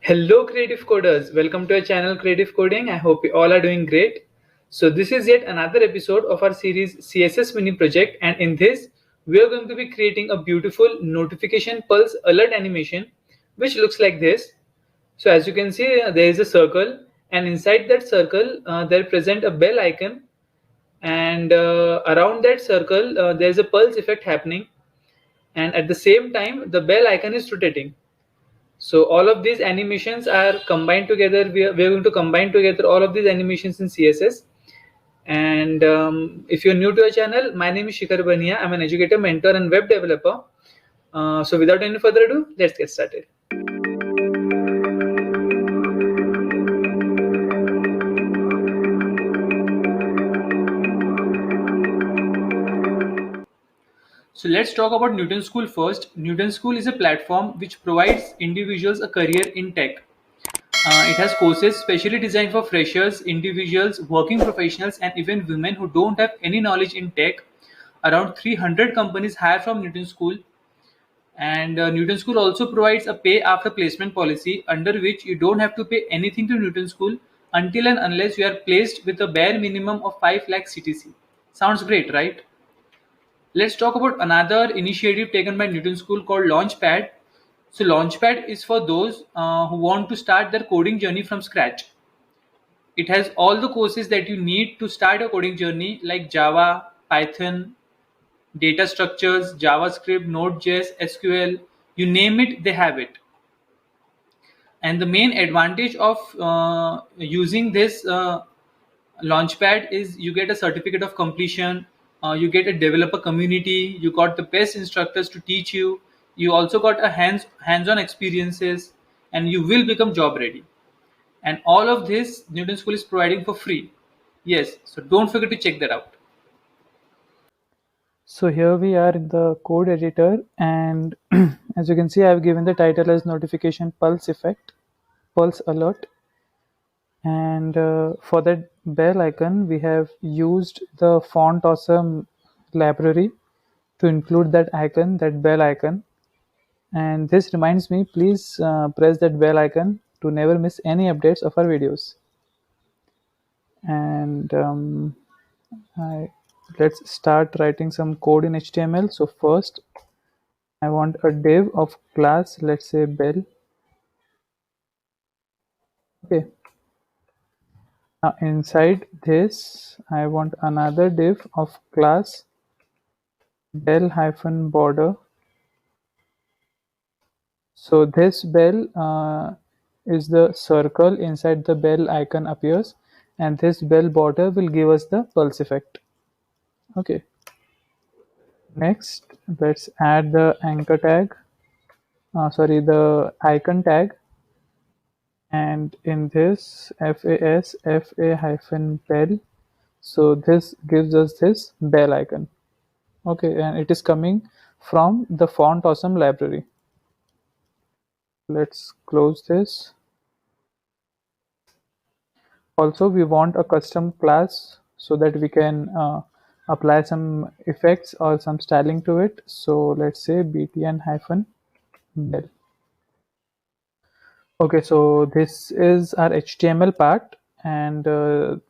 Hello, creative coders. Welcome to our channel Creative Coding. I hope you all are doing great. So, this is yet another episode of our series CSS Mini Project, and in this, we are going to be creating a beautiful notification pulse alert animation which looks like this. So, as you can see, there is a circle, and inside that circle, there present a bell icon, and around that circle, there is a pulse effect happening, and at the same time, the bell icon is rotating. So all of these animations are combined together. We are going to combine together all of these animations in CSS. And if you're new to our channel, my name is Shikhar Bania. I'm an educator, mentor, and web developer. So without any further ado, let's get started. So let's talk about Newton School first. Newton School is a platform which provides individuals a career in tech. It has courses specially designed for freshers, individuals, working professionals, and even women who don't have any knowledge in tech. Around 300 companies hire from Newton School, and Newton School also provides a pay after placement policy under which you don't have to pay anything to Newton School until and unless you are placed with a bare minimum of 5 lakh CTC. Sounds great, right? Let's talk about another initiative taken by Newton School called Launchpad. So, Launchpad is for those who want to start their coding journey from scratch. It has all the courses that you need to start a coding journey like Java, Python, data structures, JavaScript, Node.js, SQL, you name it, they have it. And the main advantage of using this Launchpad is you get a certificate of completion, you get a developer community, you got the best instructors to teach you, you also got a hands-on experiences, and you will become job ready. And all of this Newton School is providing for free. Yes, so don't forget to check that out. So here we are in the code editor, and as you can see, I've given the title as notification pulse effect, pulse alert. And for that bell icon, we have used the font awesome library to include that icon, that bell icon. And this reminds me, please press that bell icon to never miss any updates of our videos. And let's start writing some code in HTML. So first, I want a div of class, let's say bell. Okay. Now inside this, I want another div of class bell hyphen border. So this bell is the circle inside the bell icon appears, and this bell border will give us the pulse effect. Okay. Next, let's add the anchor tag. The icon tag, and in this fa hyphen bell. So this gives us this bell icon. Okay, and it is coming from the font awesome library. Let's close this. Also, we want a custom class so that we can apply some effects or some styling to it. So let's say btn hyphen bell. Okay, so this is our HTML part, and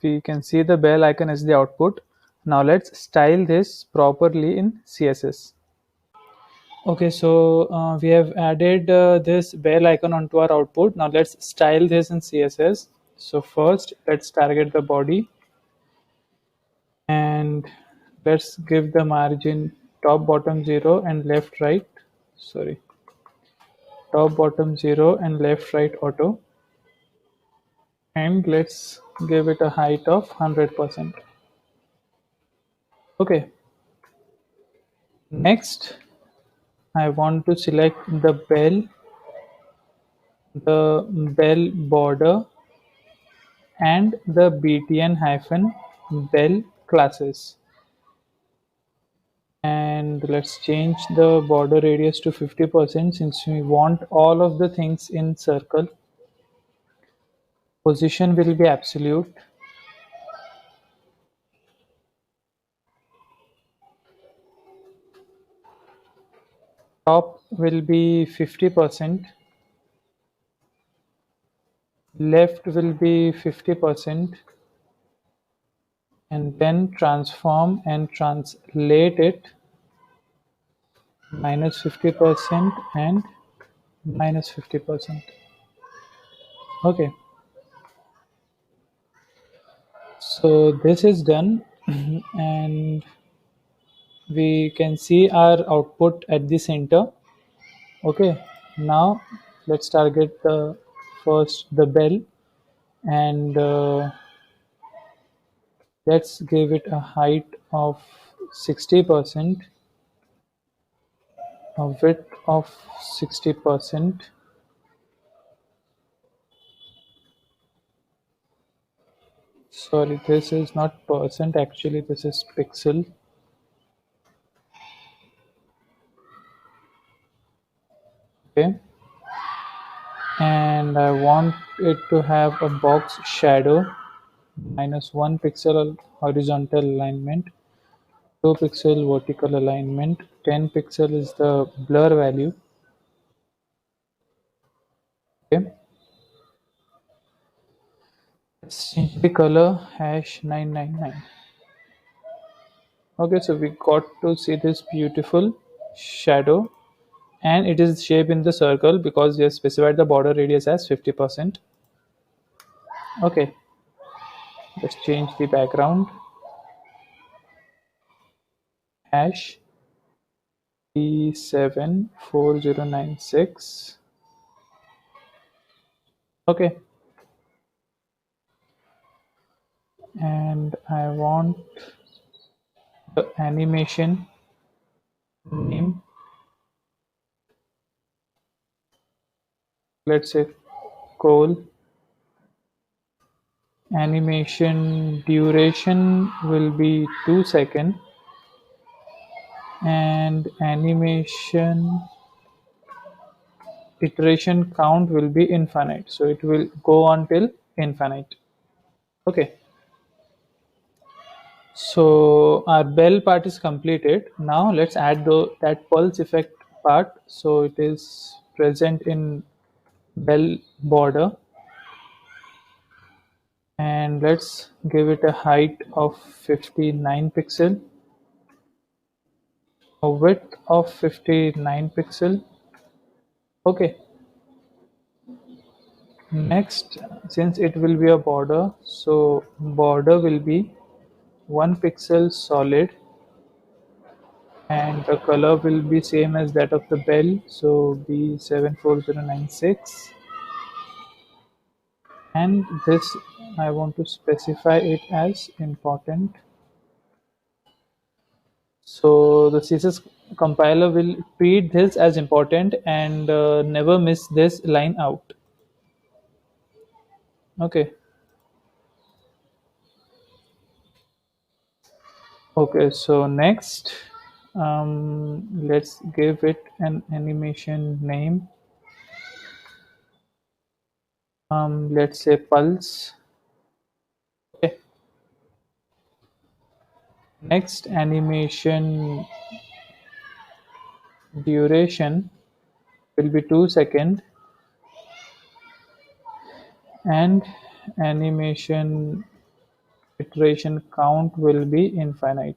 we can see the bell icon as the output. Now let's style this properly in CSS. Okay, so we have added this bell icon onto our output. Now let's style this in CSS. So first, let's target the body, and let's give the margin top bottom 0 and left right. Sorry, top bottom 0 and left right auto. And let's give it a height of 100%. Okay, next I want to select the bell border and the btn hyphen bell classes, and let's change the border radius to 50% since we want all of the things in circle. Position will be absolute. Top will be 50%. left will be 50%, and then transform and translate it minus 50% and minus 50%. Okay, so this is done and we can see our output at the center. Okay, now let's target the first the bell, and let's give it a height of 60%, a width of 60%. Sorry, this is not percent, actually this is pixel. Okay, and I want it to have a box shadow, minus 1 pixel horizontal alignment, 2 pixel vertical alignment, 10 pixel is the blur value. Okay, let's change the color, hash 999. Okay, so we got to see this beautiful shadow, and it is shaped in the circle because we have specified the border radius as 50%. Okay, let's change the background, hash B74096. Okay, and I want the animation name, let's say scroll. Animation duration will be 2 seconds, and animation iteration count will be infinite, so it will go on till infinite. Okay, so our bell part is completed. Now let's add that pulse effect part, so it is present in bell border, and let's give it a height of 59 pixel, a width of 59 pixel. Okay, next, since it will be a border, so border will be 1 pixel solid, and the color will be same as that of the bell, so B74096. And this I want to specify it as important, so the CSS compiler will treat this as important and never miss this line out. Okay, okay, so next, let's give it an animation name, let's say pulse. Okay, next, animation duration will be 2 seconds, and animation iteration count will be infinite.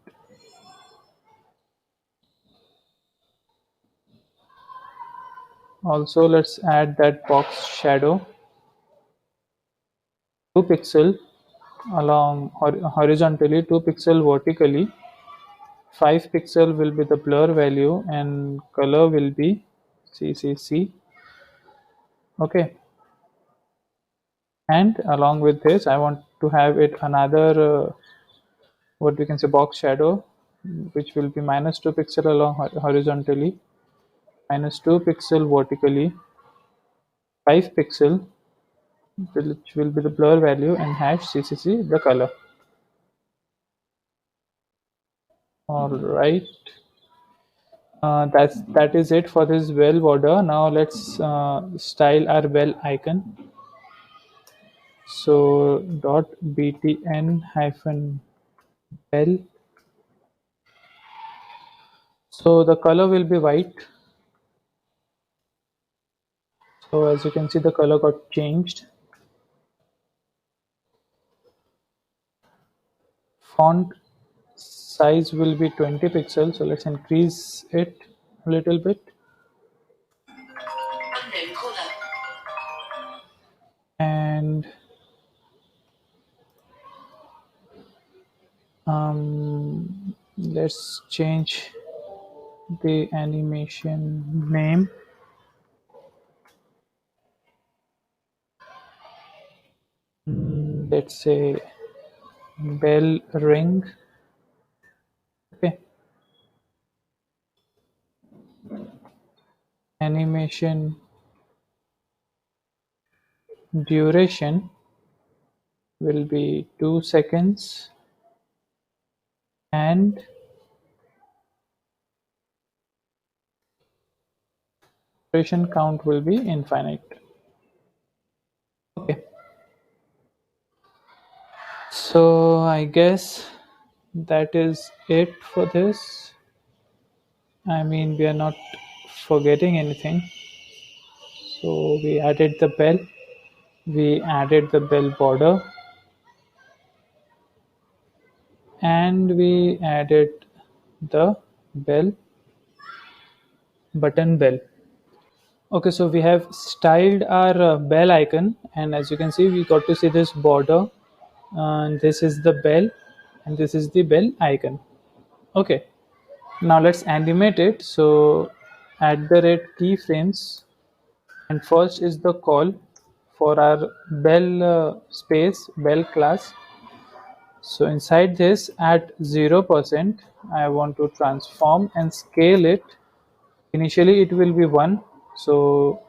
Also, let's add that box shadow, 2 pixel along horizontally, 2 pixel vertically, 5 pixel will be the blur value, and color will be CCC. Okay, and along with this I want to have it another what we can say box shadow, which will be minus 2 pixel along horizontally, minus 2 pixel vertically, 5 pixel, which will be the blur value, and hash CCC the color. All right, that is it for this well border. Now let's style our well icon. So dot btn hyphen well. So the color will be white. So as you can see, the color got changed. font size will be 20 pixels, so let's increase it a little bit. And let's change the animation name. Let's say bell ring. Okay. Animation duration will be 2 seconds, and iteration count will be infinite. Okay. So I guess that is it for this. I mean, we are not forgetting anything. So we added the bell, we added the bell border, and we added the bell button bell. Okay, so we have styled our bell icon, and as you can see, we got to see this border, and this is the bell, and this is the bell icon. Okay, now let's animate it. So at the rate keyframes, and first is the call for our bell space bell class. So inside this at 0%, I want to transform and scale it. Initially it will be 1, so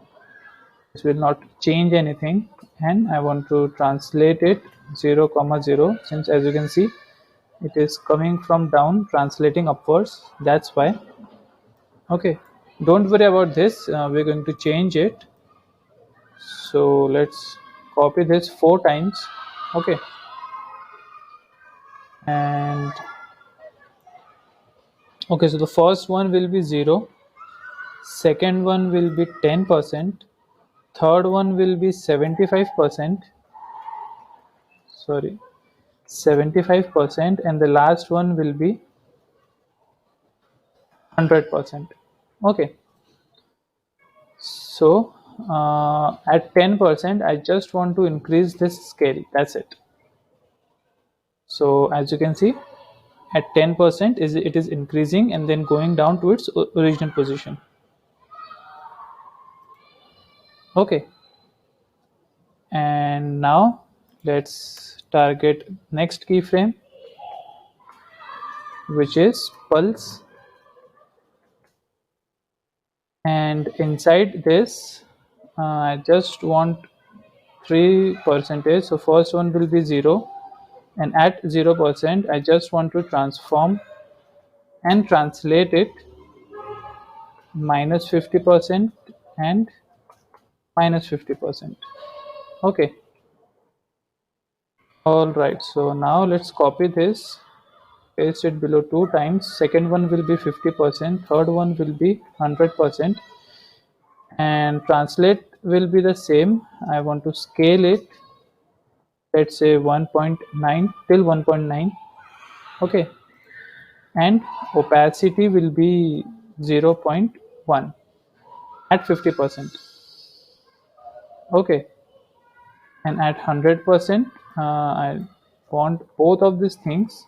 this will not change anything, and I want to translate it 0 comma 0, since as you can see it is coming from down translating upwards, that's why. Okay, don't worry about this, we're going to change it. So let's copy this 4 times. Okay, and okay, so the first one will be 0, second one will be 10%, third one will be 75%, sorry, 75%, and the last one will be 100%. Okay, so at 10% I just want to increase this scale, that's it. So as you can see, at 10% it is increasing and then going down to its original position. Okay, and now let's target next keyframe, which is pulse, and inside this I just want 3%. So first one will be 0, and at 0% I just want to transform and translate it minus 50% and minus 50%. Okay, all right, so now let's copy this, paste it below 2 times. Second one will be 50%, third one will be 100%, and translate will be the same. I want to scale it, let's say 1.9 till 1.9. Okay, and opacity will be 0.1 at 50%. Okay, and at 100%, I want both of these things.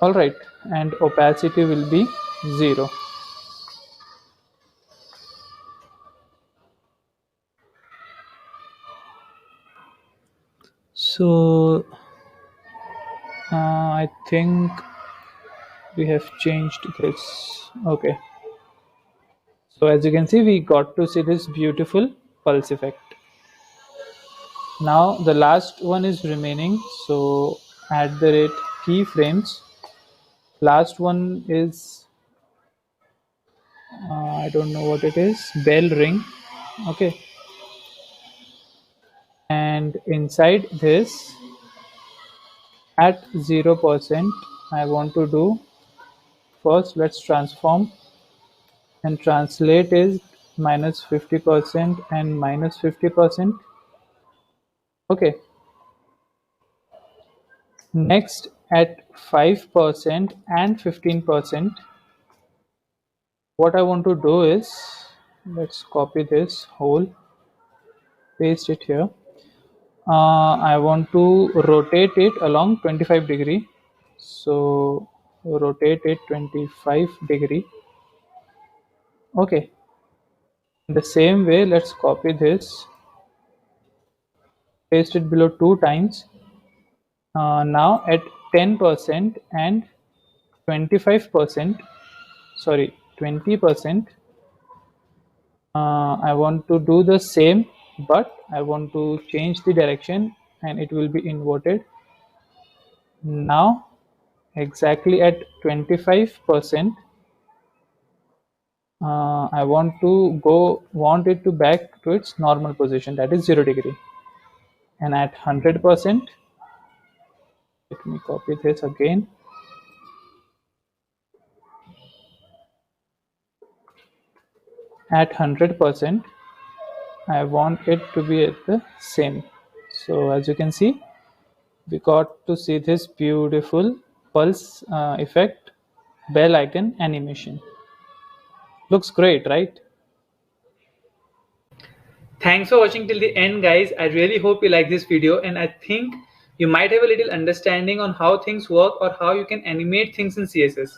All right, and opacity will be 0. So I think we have changed this. Okay, so as you can see, we got to see this beautiful pulse effect. Now the last one is remaining, so at the rate keyframes, last one is I don't know what it is, bell ring. Okay, and inside this at 0% I want to do, first let's transform and translate it minus 50% and minus 50%. Okay. Next, at 5% and 15%, what I want to do is, let's copy this whole, paste it here. I want to rotate it along 25 degree. So rotate it 25 degree. Okay. In the same way, let's copy this, paste it below 2 times. Now at 10% and 25%, sorry, 20%, I want to do the same, but I want to change the direction and it will be inverted. Now exactly at 25%, I want it to back to its normal position, that is 0 degree. And at 100%, let me copy this again. At 100%, I want it to be at the same. So as you can see, we got to see this beautiful pulse effect bell icon animation. Looks great, right? Thanks for watching till the end, guys. I really hope you like this video, and I think you might have a little understanding on how things work or how you can animate things in CSS.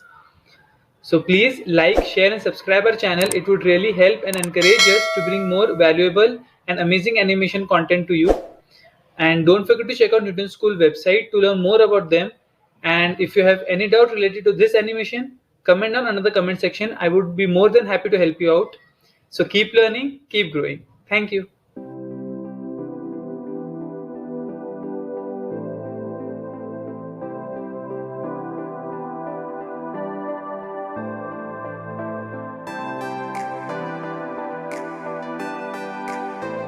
So please like, share and subscribe our channel. It would really help and encourage us to bring more valuable and amazing animation content to you. And don't forget to check out Newton School website to learn more about them. And if you have any doubt related to this animation, comment down under the comment section. I would be more than happy to help you out. So keep learning, keep growing. Thank you.